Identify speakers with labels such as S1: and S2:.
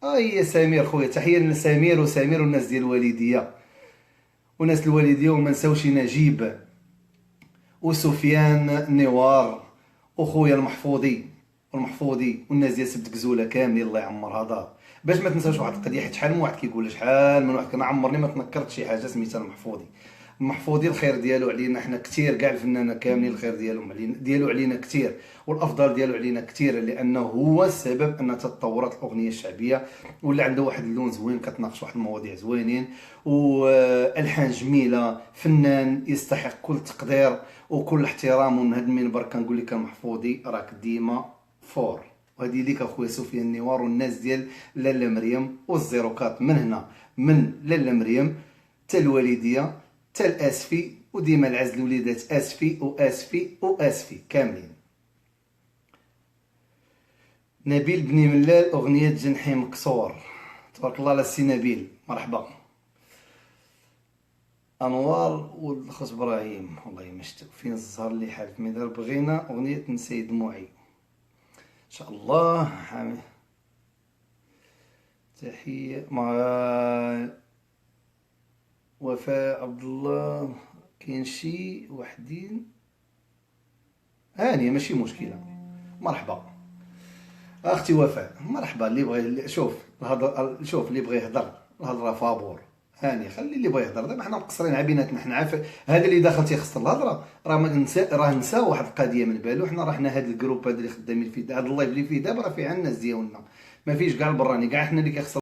S1: هي سمير خويا، تحيه لسمير وسمير والناس ديال الوالديه وناس الوالديه، وما نساوش نجيب وسفيان نوار وخويا المحفوظي والناس ديال سبت كزوله كاملين، الله يعمرها دار. باش ما تنساوش واحد القضيه، حيت شحال من واحد كيقول، شحال من واحد كان عمرني ما تنكرت شي حاجه سميتها المحفوظي الخير ديالو علينا حنا كثير، كاع الفنانه كاملين الخير ديالو علينا كثير، والافضل ديالو علينا كثير، لانه هو السبب ان تطورت الاغنيه الشعبيه، ولا عنده واحد اللون زوين، كتناقش واحد المواضيع زوينين، والحان جميله، فنان يستحق كل تقدير وكل احترام. ومن هذا المنبر كنقول لك المحفوظي راك ديما فور. وهذه ليك اخويا سفيان النوار والناس ديال لاله مريم والزيروكات من هنا، من لاله مريم تا الوالديه تا الاسفي، وديما العز الوليدات اسفي واسفي واسفي كاملين. نبيل بني ملال اغنيه جنحي مكسور، تبارك الله على السي نبيل، مرحبا. انوار ولد الخوت ابراهيم، والله يمشتو فين الزهر اللي حالف مدار، بغينا اغنيه نسي دموعي ان شاء الله. حامي تحيه مع وفاء عبد الله، كاين شي وحدين هانيه ماشي مشكله، مرحبا اختي وفاء، مرحبا. اللي بغى شوف الهضر، شوف اللي بغى يهضر الهضره فابور، هاني خلي اللي بغى يهضر. دابا حنا مقصرين على بيناتنا، حنا عارف هذا اللي داخل تيخص الهضره، راه نسى واحد القضيه من بالو. حنا راه حنا هذا الجروب هذا اللي خدامين فيه، هذا اللايف اللي فيه دابا راه فيه الناس ديالنا، ما فيش كاع البراني، كاع حنا اللي كيخص